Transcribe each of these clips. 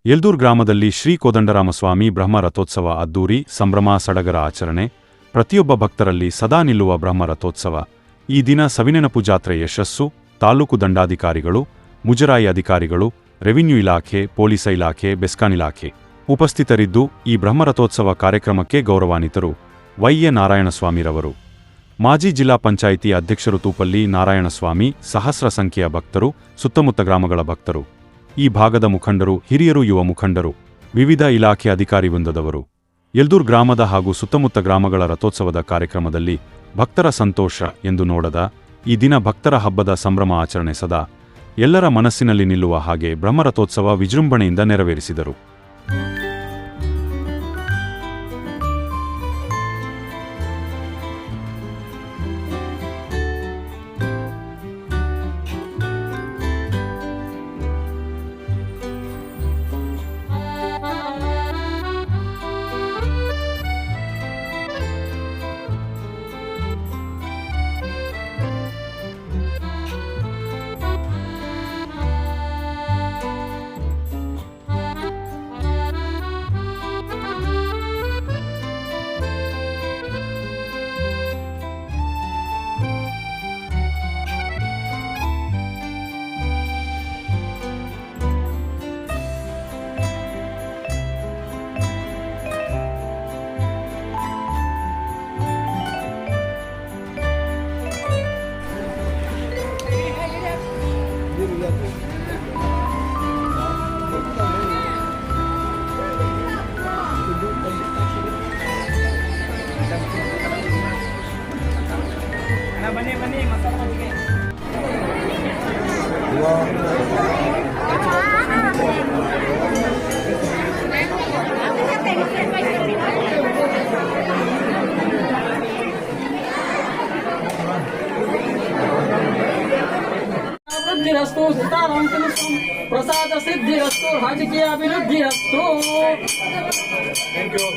ಯಲ್ದೂರ್ ಗ್ರಾಮದಲ್ಲಿ ಶ್ರೀ ಕೋದಂಡರಾಮಸ್ವಾಮಿ ಬ್ರಹ್ಮ ರಥೋತ್ಸವ ಅದ್ದೂರಿ ಸಂಭ್ರಮ ಸಡಗರ ಆಚರಣೆ. ಪ್ರತಿಯೊಬ್ಬ ಭಕ್ತರಲ್ಲಿ ಸದಾ ನಿಲ್ಲುವ ಬ್ರಹ್ಮ ರಥೋತ್ಸವ. ಈ ದಿನ ಸವಿನೆನಪು ಜಾತ್ರೆ ಯಶಸ್ಸು. ತಾಲೂಕು ದಂಡಾಧಿಕಾರಿಗಳು, ಮುಜರಾಯಿ ಅಧಿಕಾರಿಗಳು, ರೆವಿನ್ಯೂ ಇಲಾಖೆ, ಪೊಲೀಸ್ ಇಲಾಖೆ, ಬೆಸ್ಕಾನ್ ಇಲಾಖೆ ಉಪಸ್ಥಿತರಿದ್ದು ಈ ಬ್ರಹ್ಮರಥೋತ್ಸವ ಕಾರ್ಯಕ್ರಮಕ್ಕೆ ಗೌರವಾನ್ವಿತರು ವೈ.ಎ. ನಾರಾಯಣಸ್ವಾಮಿರವರು. ಮಾಜಿ ಜಿಲ್ಲಾ ಪಂಚಾಯಿತಿ ಅಧ್ಯಕ್ಷರು ತೂಪಲ್ಲಿ ನಾರಾಯಣಸ್ವಾಮಿ, ಸಹಸ್ರ ಸಂಖ್ಯೆಯ ಭಕ್ತರು, ಸುತ್ತಮುತ್ತ ಗ್ರಾಮಗಳ ಭಕ್ತರು, ಈ ಭಾಗದ ಮುಖಂಡರು, ಹಿರಿಯರು, ಯುವ ಮುಖಂಡರು, ವಿವಿಧ ಇಲಾಖೆ ಅಧಿಕಾರಿ ವೃಂದದವರು. ಯಲ್ದೂರ್ ಗ್ರಾಮದ ಹಾಗೂ ಸುತ್ತಮುತ್ತ ಗ್ರಾಮಗಳ ರಥೋತ್ಸವದ ಕಾರ್ಯಕ್ರಮದಲ್ಲಿ ಭಕ್ತರ ಸಂತೋಷ ಎಂದು ನೋಡದ ಈ ದಿನ ಭಕ್ತರ ಹಬ್ಬದ ಸಂಭ್ರಮ ಆಚರಣೆ ಸದಾ ಎಲ್ಲರ ಮನಸ್ಸಿನಲ್ಲಿ ನಿಲ್ಲುವ ಹಾಗೆ ಬ್ರಹ್ಮರಥೋತ್ಸವ ವಿಜೃಂಭಣೆಯಿಂದ ನೆರವೇರಿಸಿದರು. ಬನ್ನಿ ಮಸಾಲ ಮಜ್ಜಿಗೆ वृद्धिरस्तु सीताराम प्रसाद सिद्धिरस्तु राजकीय अभिवृद्धिरस्तु. Thank you.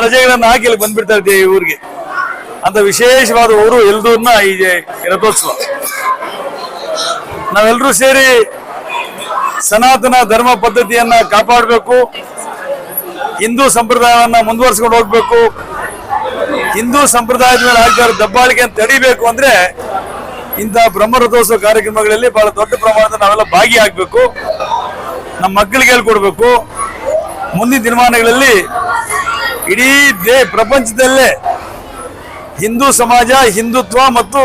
ರಜೆಗಳನ್ನು ಹಾಕಿ ಇಲ್ಲಿ ಬಂದ್ಬಿಡ್ತಾ ಇದ್ದೆ ಈ ಊರಿಗೆ ಅಂತ ವಿಶೇಷವಾದ ಊರು ಯಲ್ದೂರ್ನ ಈ ರಥೋತ್ಸವ. ನಾವೆಲ್ಲರೂ ಸೇರಿ ಸನಾತನ ಧರ್ಮ ಪದ್ಧತಿಯನ್ನ ಕಾಪಾಡಬೇಕು, ಹಿಂದೂ ಸಂಪ್ರದಾಯವನ್ನ ಮುಂದುವರಿಸಿಕೊಂಡು ಹೋಗ್ಬೇಕು, ಹಿಂದೂ ಸಂಪ್ರದಾಯದ ಮೇಲೆ ಆಗ್ತಾ ಇರೋ ದಬ್ಬಾಳಿಕೆಯನ್ನು ತಡಿಬೇಕು ಅಂದ್ರೆ ಇಂತಹ ಬ್ರಹ್ಮರಥೋತ್ಸವ ಕಾರ್ಯಕ್ರಮಗಳಲ್ಲಿ ಬಹಳ ದೊಡ್ಡ ಪ್ರಮಾಣದ ನಾವೆಲ್ಲ ಭಾಗಿಯಾಗಬೇಕು, ನಮ್ಮ ಮಕ್ಕಳಿಗೆ ಹೇಳ್ಕೊಡ್ಬೇಕು. ಮುಂದಿನ ದಿನಮಾನಗಳಲ್ಲಿ ಇಡೀ ಪ್ರಪಂಚದಲ್ಲೇ ಹಿಂದೂ ಸಮಾಜ, ಹಿಂದುತ್ವ ಮತ್ತು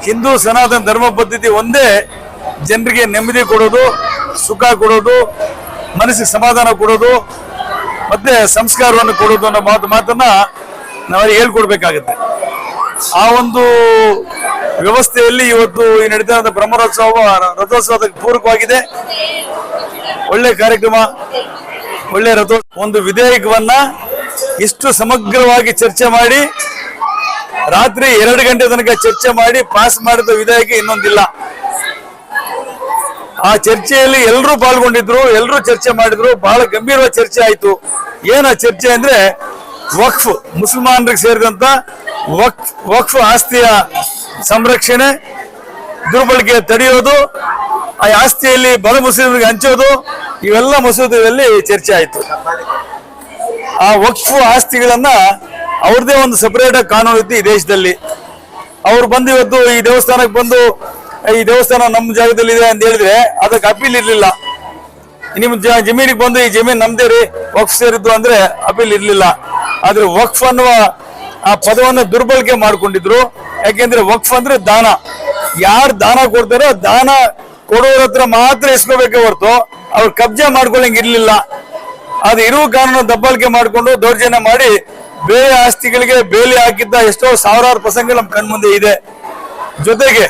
ಹಿಂದೂ ಸನಾತನ ಧರ್ಮ ಪದ್ಧತಿ ಒಂದೇ ಜನರಿಗೆ ನೆಮ್ಮದಿ ಕೊಡೋದು, ಸುಖ ಕೊಡೋದು, ಮನಸ್ಸಿಗೆ ಸಮಾಧಾನ ಕೊಡೋದು ಮತ್ತೆ ಸಂಸ್ಕಾರವನ್ನು ಕೊಡೋದು ಅನ್ನೋ ಮಾತನ್ನ ನಾವಲ್ಲಿ ಹೇಳ್ಕೊಡ್ಬೇಕಾಗತ್ತೆ. ಆ ಒಂದು ವ್ಯವಸ್ಥೆಯಲ್ಲಿ ಇವತ್ತು ಈ ನಡೀತಾ ಇರೋ ಬ್ರಹ್ಮರಥೋತ್ಸವ ರಥೋತ್ಸವದ ಪೂರಕವಾಗಿದೆ. ಒಳ್ಳೆ ಕಾರ್ಯಕ್ರಮ, ಒಳ್ಳೆ ಒಂದು ವಿಧೇಯಕವನ್ನ ಇಷ್ಟು ಸಮಗ್ರವಾಗಿ ಚರ್ಚೆ ಮಾಡಿ ರಾತ್ರಿ 2 ಗಂಟೆ ತನಕ ಚರ್ಚೆ ಮಾಡಿ ಪಾಸ್ ಮಾಡಿದ ವಿಧೇಯಕ ಇನ್ನೊಂದಿಲ್ಲ. ಆ ಚರ್ಚೆಯಲ್ಲಿ ಎಲ್ಲರೂ ಪಾಲ್ಗೊಂಡಿದ್ರು, ಎಲ್ಲರೂ ಚರ್ಚೆ ಮಾಡಿದ್ರು, ಬಹಳ ಗಂಭೀರವಾದ ಚರ್ಚೆ ಆಯ್ತು. ಏನ ಚರ್ಚೆ ಅಂದ್ರೆ ವಕ್ಫ್, ಮುಸಲ್ಮಾನರಿಗೆ ಸೇರಿದಂತ ವಕ್ಫ್ ಆಸ್ತಿಯ ಸಂರಕ್ಷಣೆ, ದುರ್ಬಳಕೆ ತಡೆಯೋದು, ಆ ಆಸ್ತಿಯಲ್ಲಿ ಬಡ ಮುಸ್ಲಿಮರಿಗೆ ಹಂಚೋದು, ಇವೆಲ್ಲ ಮಸೂದೆಯಲ್ಲಿ ಚರ್ಚೆ ಆಯ್ತು. ಆ ವಕ್ಫ್ ಆಸ್ತಿಗಳನ್ನ ಅವ್ರದೇ ಒಂದು ಸಪರೇಟ್ ಕಾನೂನು ಇತ್ತು ಈ ದೇಶದಲ್ಲಿ. ಅವ್ರು ಬಂದು ಇವತ್ತು ಈ ದೇವಸ್ಥಾನಕ್ಕೆ ಬಂದು ಈ ದೇವಸ್ಥಾನ ನಮ್ಮ ಜಾಗದಲ್ಲಿ ಇದೆ ಅಂತ ಹೇಳಿದ್ರೆ ಅದಕ್ಕೆ ಅಪೀಲ್ ಇರ್ಲಿಲ್ಲ. ನಿಮ್ ಜಮೀನಿಗೆ ಬಂದು ಈ ಜಮೀನ್ ನಮ್ದೇ ರೀ, ವಕ್ಫ್ ಸೇರಿದ್ದು ಅಂದ್ರೆ ಅಪೀಲ್ ಇರ್ಲಿಲ್ಲ. ಆದ್ರೆ ವಕ್ಫ್ ಅನ್ನುವ ಆ ಪದವನ್ನು ದುರ್ಬಳಕೆ ಮಾಡ್ಕೊಂಡಿದ್ರು. ಯಾಕೆಂದ್ರೆ ವಕ್ಫ್ ಅಂದ್ರೆ ದಾನ. ಯಾರು ದಾನ ಕೊಡ್ತಾರೋ ದಾನ ಕೊಡೋರ ಹತ್ರ ಮಾತ್ರ ಇಸ್ಕೋಬೇಕೆ ಹೊರತು ಅವ್ರು ಕಬ್ಜಾ ಮಾಡ್ಕೊಳ್ಳಂಗೆ ಇರ್ಲಿಲ್ಲ. ಅದು ಇರುವ ಕಾನೂನು ದಬ್ಬಾಳಿಕೆ ಮಾಡಿಕೊಂಡು ದೌರ್ಜನ್ಯ ಮಾಡಿ ಬೇರೆ ಆಸ್ತಿಗಳಿಗೆ ಬೇಲಿ ಹಾಕಿದ್ದ ಎಷ್ಟೋ ಸಾವಿರಾರು ಪ್ರಸಂಗ ನಮ್ಮ ಕಣ್ಮುಂದೆ ಇದೆ. ಜೊತೆಗೆ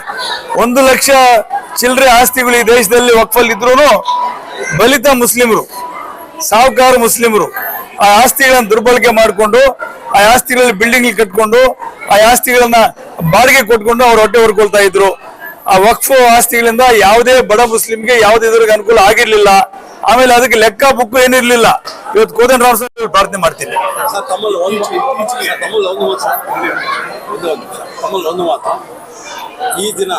1 ಲಕ್ಷ ಚಿಲ್ಲರೆ ಆಸ್ತಿಗಳು ಈ ದೇಶದಲ್ಲಿ ವಕ್ಫಲ್ಲಿ ಇದ್ರು ಬಲಿತ ಮುಸ್ಲಿಮರು ಸಾಹುಕಾರ ಮುಸ್ಲಿಮರು ಆ ಆಸ್ತಿಗಳನ್ನ ದುರ್ಬಳಕೆ ಮಾಡಿಕೊಂಡು ಆ ಆಸ್ತಿಗಳಲ್ಲಿ ಬಿಲ್ಡಿಂಗ್ ಕಟ್ಕೊಂಡು ಆ ಆಸ್ತಿಗಳನ್ನ ಬಾಡಿಗೆ ಕೊಟ್ಕೊಂಡು ಅವ್ರ ಹೊಟ್ಟೆ ಹೊರ್ಕೊಳ್ತಾ ಇದ್ರು. ಆ ವಕ್ಫ್ ಆಸ್ತಿಗಳಿಂದ ಯಾವುದೇ ಬಡ ಮುಸ್ಲಿಂಗೆ ಯಾವುದೇ ಇದ್ರಿಗೆ ಅನುಕೂಲ ಆಗಿರ್ಲಿಲ್ಲ. ಆಮೇಲೆ ಅದಕ್ಕೆ ಲೆಕ್ಕ ಬುಕ್ಕು ಏನಿರ್ಲಿಲ್ಲ. ಇವತ್ತು ಕೋದಂಡರಾಮ ಸ್ವಾಮಿ ಪ್ರಾರ್ಥನೆ ಮಾಡ್ತೀನಿ. ಒಂದು ಮಾತು ಈ ದಿನ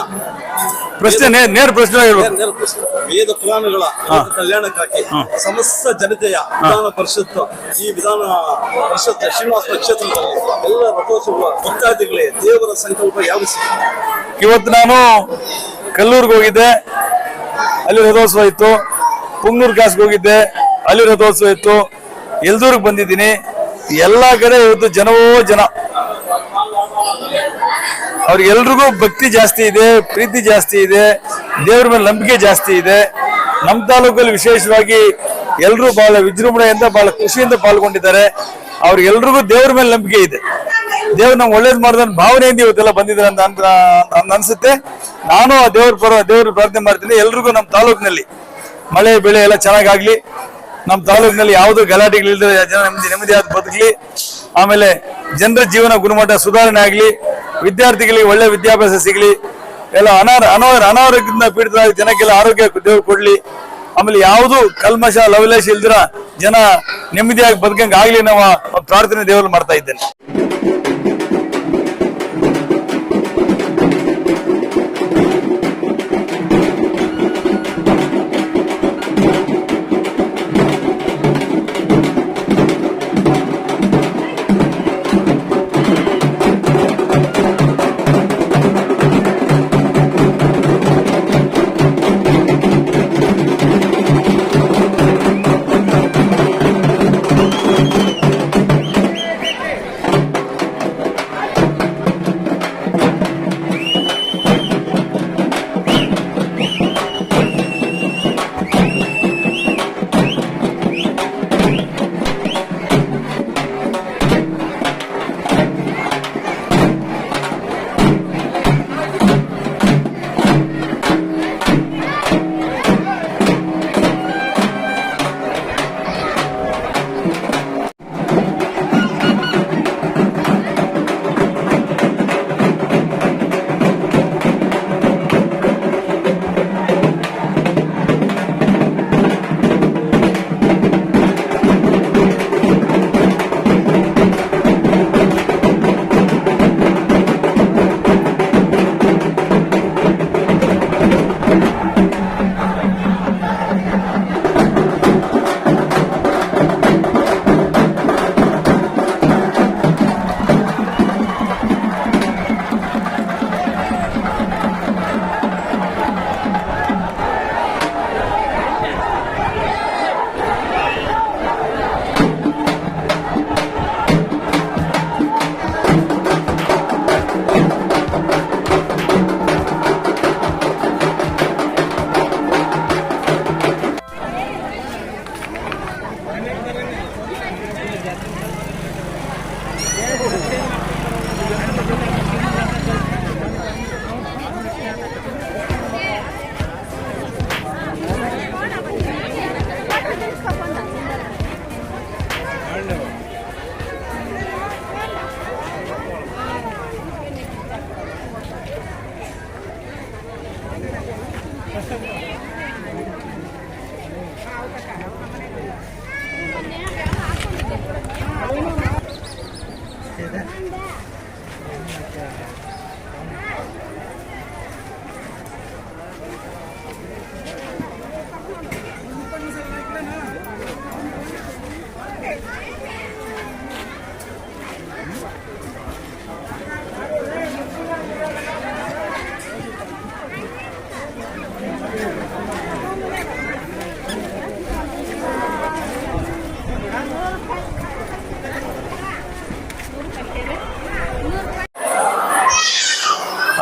ಪ್ರಶ್ನೆ ನೇರ ಪ್ರಶ್ನೆ ವೇದ ಪುರಾಣಗಳ ಕಲ್ಯಾಣಕ್ಕಾಗಿ ಸಮಸ್ತ ಜನತೆಯ ವಿಧಾನ ಪರಿಷತ್ ಈ ವಿಧಾನ ಪರಿಷತ್ ಶ್ರೀನಿವಾಸ ಕ್ಷೇತ್ರದಲ್ಲಿ ಎಲ್ಲ ರಥೋತ್ಸವ ಭಕ್ತಾದಿಗಳೇ ದೇವರ ಸಂಕಲ್ಪ ಯಾವ ಇವತ್ತು ನಾನು ಕಲ್ಲೂರ್ಗೆ ಹೋಗಿದ್ದೆ, ಅಲ್ಲಿ ರಥೋತ್ಸವ ಇತ್ತು. ಪುಂಗ್ನೂರ್ ಕಾಸ್ಗೆ ಹೋಗಿದ್ದೆ, ಅಲ್ಲಿ ರಥೋತ್ಸವ ಇತ್ತು. ಎಲ್ದೂರ್ಗೆ ಬಂದಿದ್ದೀನಿ. ಎಲ್ಲಾ ಕಡೆ ಇವತ್ತು ಜನವೋ ಜನ. ಅವ್ರಿಗೆಲ್ರಿಗೂ ಭಕ್ತಿ ಜಾಸ್ತಿ ಇದೆ, ಪ್ರೀತಿ ಜಾಸ್ತಿ ಇದೆ, ದೇವ್ರ ಮೇಲೆ ನಂಬಿಕೆ ಜಾಸ್ತಿ ಇದೆ. ನಮ್ಮ ತಾಲೂಕಲ್ಲಿ ವಿಶೇಷವಾಗಿ ಎಲ್ಲರೂ ಬಹಳ ವಿಜೃಂಭಣೆಯಿಂದ ಬಹಳ ಖುಷಿಯಿಂದ ಪಾಲ್ಗೊಂಡಿದ್ದಾರೆ. ಅವ್ರಿಗೆಲ್ರಿಗೂ ದೇವ್ರ ಮೇಲೆ ನಂಬಿಕೆ ಇದೆ. ದೇವ್ರು ನಮ್ಗೆ ಒಳ್ಳೇದು ಮಾಡಿದ ಭಾವನೆಯಿಂದ ಇವತ್ತೆಲ್ಲ ಬಂದಿದ್ದಾರೆ ಅಂತ ಅನ್ಸುತ್ತೆ. ನಾನು ಆ ದೇವ್ರ ಪ್ರಾರ್ಥನೆ ಮಾಡ್ತೀನಿ. ಎಲ್ರಿಗೂ ನಮ್ಮ ತಾಲೂಕಿನಲ್ಲಿ ಮಳೆ ಬೆಳೆ ಎಲ್ಲ ಚೆನ್ನಾಗಾಗ್ಲಿ, ನಮ್ಮ ತಾಲೂಕಿನಲ್ಲಿ ಯಾವುದೂ ಗಲಾಟೆಗಳಿಲ್ಲದೆ ಜನ ನೆಮ್ಮದಿಯಾದ ಬದುಕಲಿ, ಆಮೇಲೆ ಜನರ ಜೀವನ ಗುಣಮಟ್ಟ ಸುಧಾರಣೆ ಆಗಲಿ, ವಿದ್ಯಾರ್ಥಿಗಳಿಗೆ ಒಳ್ಳೆ ವಿದ್ಯಾಭ್ಯಾಸ ಸಿಗಲಿ, ಎಲ್ಲ ಅನಾರೋಗ್ಯದಿಂದ ಪೀಡಿತರಾದ ಜನಕ್ಕೆಲ್ಲ ಆರೋಗ್ಯ ದೇವ್ರು ಕೊಡ್ಲಿ, ಆಮೇಲೆ ಯಾವುದು ಕಲ್ಮಶ ಲವಲೇಶ ಇಲ್ದಿರ ಜನ ನೆಮ್ಮದಿಯಾಗಿ ಬದುಕಂಗೆ ಆಗ್ಲಿ ನಾವು ಪ್ರಾರ್ಥನೆ ದೇವರು ಮಾಡ್ತಾ ಇದ್ದೇನೆ.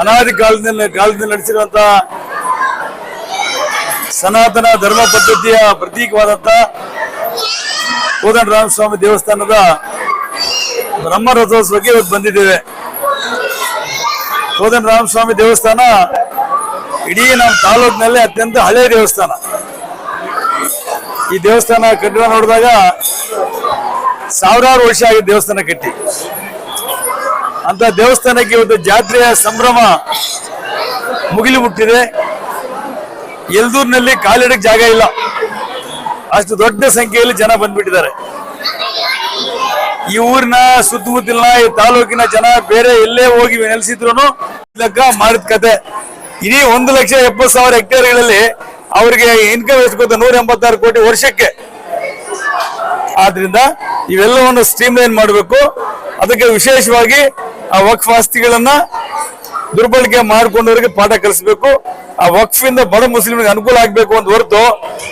ಅನಾದಿ ಕಾಲದಿಂದ ನಡೆಸಿರುವಂತ ಸನಾತನ ಧರ್ಮ ಪದ್ಧತಿಯ ಪ್ರತೀಕವಾದಂತ ಕೋದಂಡರಾಮ ಸ್ವಾಮಿ ದೇವಸ್ಥಾನದ ಬ್ರಹ್ಮ ರಥೋತ್ಸವಕ್ಕೆ ಇವತ್ತು ಬಂದಿದ್ದೇವೆ. ಕೋದಂಡರಾಮ ಸ್ವಾಮಿ ದೇವಸ್ಥಾನ ಇಡೀ ನಮ್ಮ ತಾಲೂಕಿನಲ್ಲಿ ಅತ್ಯಂತ ಹಳೆಯ ದೇವಸ್ಥಾನ. ಈ ದೇವಸ್ಥಾನ ಕಟ್ಟಡ ನೋಡಿದಾಗ ಸಾವಿರಾರು ವರ್ಷ ಆಗಿದೆ ದೇವಸ್ಥಾನ ಕಟ್ಟಿ. ಅಂತ ದೇವಸ್ಥಾನಕ್ಕೆ ಇವತ್ತು ಜಾತ್ರೆಯ ಸಂಭ್ರಮ ಮುಗಿಲು ಮುಟ್ಟಿದೆ. ಯಲ್ದೂರಿನಲ್ಲಿ ಕಾಲಿಡಕ್ಕೆ ಜಾಗ ಇಲ್ಲ, ಅಷ್ಟು ದೊಡ್ಡ ಸಂಖ್ಯೆಯಲ್ಲಿ ಜನ ಬಂದ್ಬಿಟ್ಟಿದ್ದಾರೆ. ಈ ಊರಿನ ಸುತ್ತಮುತ್ತಲಿನ ಈ ತಾಲೂಕಿನ ಜನ ಬೇರೆ ಎಲ್ಲೇ ಹೋಗಿ ನೆಲೆಸಿದ್ರು ಲೆಕ್ಕ ಮಾಡಿದ ಕತೆ. ಇಡೀ 1,70,000 ಹೆಕ್ಟೇರ್ಗಳಲ್ಲಿ ಅವರಿಗೆ ಇನ್ಕಮ್ ಎಷ್ಟು ಗೊತ್ತಾ? 186 ಕೋಟಿ ವರ್ಷಕ್ಕೆ. ಆದ್ರಿಂದ ಇವೆಲ್ಲವನ್ನು ಸ್ಟ್ರೀಮ್ ಲೈನ್ ಮಾಡಬೇಕು. ಅದಕ್ಕೆ ವಿಶೇಷವಾಗಿ ಆ ವಕ್ಫ್ ಆಸ್ತಿಗಳನ್ನ ದುರ್ಬಳಕೆ ಮಾಡಿಕೊಂಡವರಿಗೆ ಪಾಠ ಕಲಿಸಬೇಕು. ಆ ವಕ್ಫ್ ಇಂದ ಬಡ ಮುಸ್ಲಿಮ್ಗೆ ಅನುಕೂಲ ಆಗ್ಬೇಕು ಅಂತ ಹೊರತು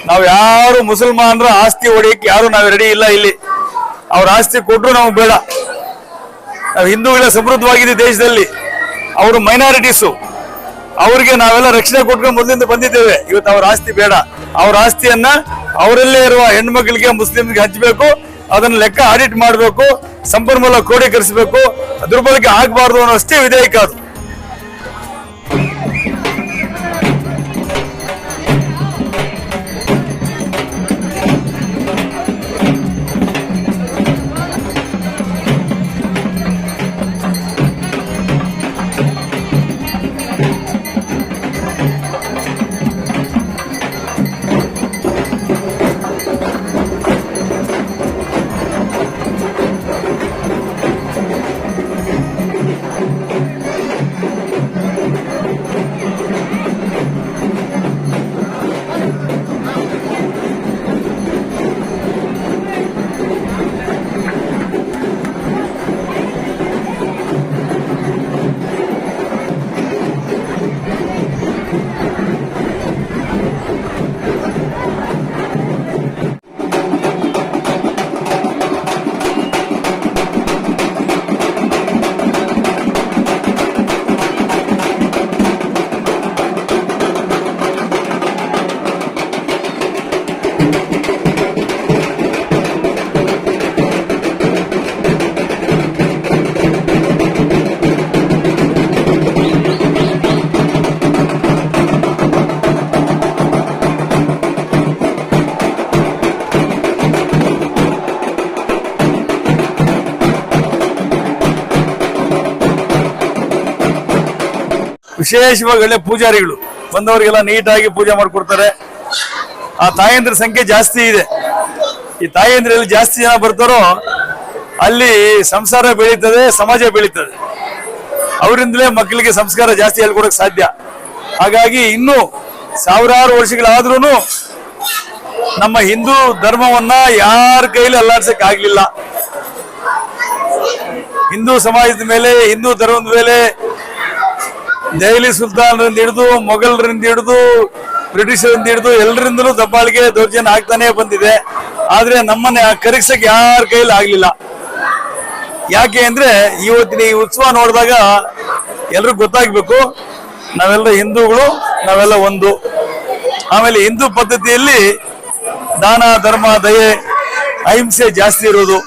ನಾವು ಯಾರು ಮುಸಲ್ಮಾನರ ಆಸ್ತಿ ಹೊಡೆಯಕ್ಕೆ ಯಾರು ನಾವು ರೆಡಿ ಇಲ್ಲ. ಇಲ್ಲಿ ಅವ್ರ ಆಸ್ತಿ ಕೊಟ್ಟರು ನಮಗೆ ಬೇಡ. ನಾವು ಹಿಂದೂಗಳ ಸಮೃದ್ಧವಾಗಿದೆ ದೇಶದಲ್ಲಿ, ಅವರು ಮೈನಾರಿಟೀಸು, ಅವ್ರಿಗೆ ನಾವೆಲ್ಲ ರಕ್ಷಣೆ ಕೊಟ್ಕೊಂಡು ಮೊದಲಿಂದ ಬಂದಿದ್ದೇವೆ. ಇವತ್ತು ಅವ್ರ ಆಸ್ತಿ ಬೇಡ. ಅವ್ರ ಆಸ್ತಿಯನ್ನ ಅವರಲ್ಲೇ ಇರುವ ಹೆಣ್ಮಕ್ಳಿಗೆ ಮುಸ್ಲಿಮ್ಗೆ ಹಂಚಬೇಕು. ಅದನ್ನ ಲೆಕ್ಕ ಆಡಿಟ್ ಮಾಡಬೇಕು, ಸಂಪನ್ಮೂಲ ಕ್ರೋಢೀಕರಿಸಬೇಕು. ದುರ್ಬಳಕೆ ಆಗಬಾರ್ದು ಅನ್ನೋ ಅಷ್ಟೇ ವಿಧೇಯಕ ಅದು. ವಿಶೇಷವಾಗಿ ಒಳ್ಳೆ ಪೂಜಾರಿಗಳು ಬಂದವರಿಗೆಲ್ಲ ನೀಟಾಗಿ ಪೂಜೆ ಮಾಡಿಕೊಡ್ತಾರೆ. ಆ ತಾಯಂದ್ರ ಸಂಖ್ಯೆ ಜಾಸ್ತಿ ಇದೆ. ಈ ತಾಯಂದ್ರಲ್ಲಿ ಜಾಸ್ತಿ ಜನ ಬರ್ತಾರೋ ಅಲ್ಲಿ ಸಂಸಾರ ಬೆಳೀತದೆ, ಸಮಾಜ ಬೆಳೀತದೆ. ಅವರಿಂದಲೇ ಮಕ್ಕಳಿಗೆ ಸಂಸ್ಕಾರ ಜಾಸ್ತಿ ಹೇಳ್ಕೊಡಕ್ ಸಾಧ್ಯ. ಹಾಗಾಗಿ ಇನ್ನೂ ಸಾವಿರಾರು ವರ್ಷಗಳಾದ್ರೂ ನಮ್ಮ ಹಿಂದೂ ಧರ್ಮವನ್ನ ಯಾರ ಕೈಲಿ ಅಲ್ಲಾಡ್ಸಕ್ ಆಗ್ಲಿಲ್ಲ. ಹಿಂದೂ ಸಮಾಜದ ಮೇಲೆ, ಹಿಂದೂ ಧರ್ಮದ ಮೇಲೆ ದೆಹಲಿ ಸುಲ್ತಾನರಿಂದ ಹಿಡಿದು, ಮೊಘಲರಿಂದ ಹಿಡಿದು, ಬ್ರಿಟಿಷರಿಂದ ಹಿಡಿದು ಎಲ್ಲರಿಂದಲೂ ದಬ್ಬಾಳಿಕೆ ದೌರ್ಜನ್ಯ ಆಗ್ತಾನೆ ಬಂದಿದೆ. ಆದ್ರೆ ನಮ್ಮನ್ನ ಕರಗಿಸಕ್ಕೆ ಯಾರ ಕೈಲಿ ಆಗ್ಲಿಲ್ಲ. ಯಾಕೆ ಅಂದ್ರೆ ಇವತ್ತಿನ ಈ ಉತ್ಸವ ನೋಡಿದಾಗ ಎಲ್ರಿಗೂ ಗೊತ್ತಾಗ್ಬೇಕು, ನಾವೆಲ್ಲ ಹಿಂದೂಗಳು, ನಾವೆಲ್ಲ ಒಂದು. ಆಮೇಲೆ ಹಿಂದೂ ಪದ್ಧತಿಯಲ್ಲಿ ದಾನ, ಧರ್ಮ, ದಯೆ, ಅಹಿಂಸೆ ಜಾಸ್ತಿ ಇರೋದು.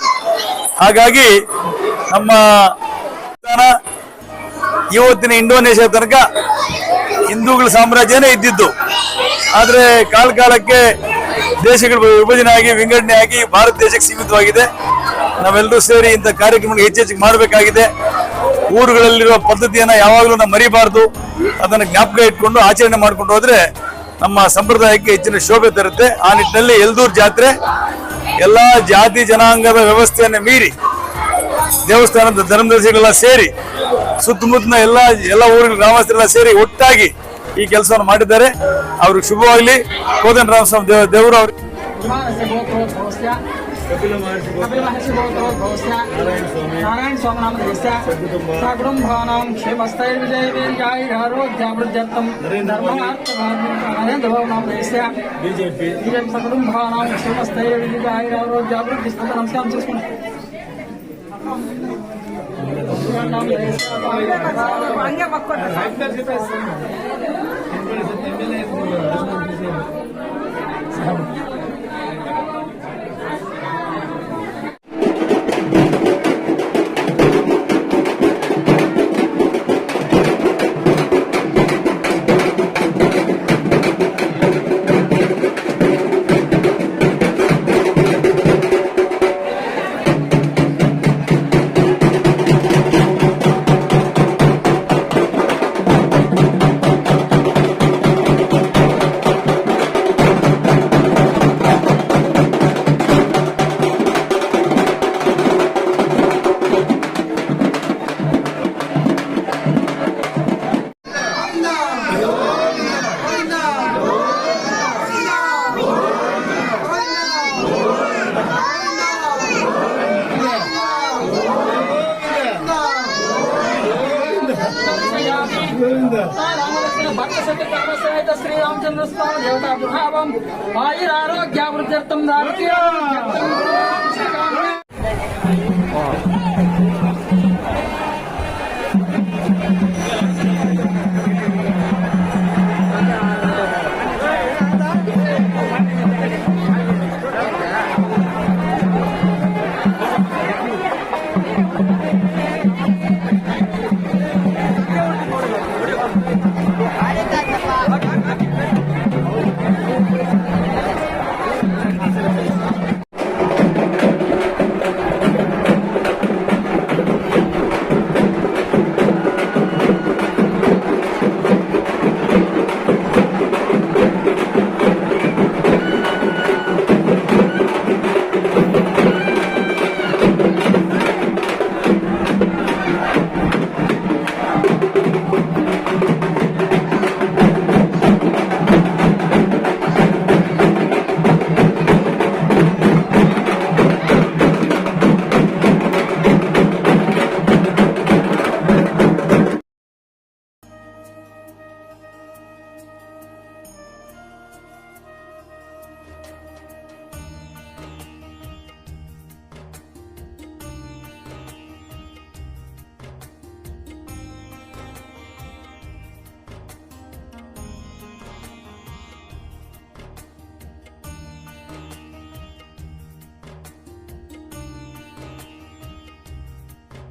ಹಾಗಾಗಿ ನಮ್ಮ ಇವತ್ತಿನ ಇಂಡೋನೇಷ್ಯಾ ತನಕ ಹಿಂದೂಗಳ ಸಾಮ್ರಾಜ್ಯನೇ ಇದ್ದಿದ್ದು. ಆದ್ರೆ ಕಾಲಕ್ಕೆ ದೇಶಗಳು ವಿಭಜನೆ ಆಗಿ, ವಿಂಗಡಣೆ ಆಗಿ ಭಾರತ ದೇಶಕ್ಕೆ ಸೀಮಿತವಾಗಿದೆ. ನಾವೆಲ್ಲರೂ ಸೇರಿ ಇಂಥ ಕಾರ್ಯಕ್ರಮ ಹೆಚ್ಚೆಚ್ಚಿಗೆ ಮಾಡಬೇಕಾಗಿದೆ. ಊರುಗಳಲ್ಲಿರುವ ಪದ್ಧತಿಯನ್ನ ಯಾವಾಗಲೂ ನಾವು ಮರಿಬಾರ್ದು. ಅದನ್ನು ಜ್ಞಾಪಕ ಇಟ್ಕೊಂಡು ಆಚರಣೆ ಮಾಡ್ಕೊಂಡು ಹೋದ್ರೆ ನಮ್ಮ ಸಂಪ್ರದಾಯಕ್ಕೆ ಹೆಚ್ಚಿನ ಶೋಭೆ ತರುತ್ತೆ. ಆ ನಿಟ್ಟಿನಲ್ಲಿ ಯಲ್ದೂರ್ ಜಾತ್ರೆ ಎಲ್ಲಾ ಜಾತಿ ಜನಾಂಗದ ವ್ಯವಸ್ಥೆಯನ್ನು ಮೀರಿ ದೇವಸ್ಥಾನದ ಧರ್ಮದರ್ಶಿಗಳೆಲ್ಲ ಸೇರಿ, ಸುತ್ತಮುತ್ತಲಿನ ಎಲ್ಲ ಊರುಗಳ ಗ್ರಾಮಸ್ಥರೆಲ್ಲ ಸೇರಿ ಒಟ್ಟಾಗಿ ಈ ಕೆಲಸವನ್ನು ಮಾಡಿದ್ದಾರೆ. ಅವ್ರಿಗೆ ಶುಭವಾಗಲಿ. ಕೋದಂಡರಾಮ ಸ್ವಾಮಿ ದೇವರು ಅವ್ರಿಗೆ नारायण स्वामी नाम सकुटुंबानां क्षेमस्थैर्विजयवीर्यारोग्यावृद्ध्यर्थं धर्मार्थभावनाम बीजेपी सकुटुंबानां क्षेमस्थैर्विजयवीर्यारोग्यावृद्धिस्तम नमस्कार చేసుకోండి. ಹಂಗೆ ಮಕ್ಕಳು समेत श्री रामचंद्र स्वामी देवता प्रभावम आयुरारोग्यावृद्ध्यर्थम दानकीय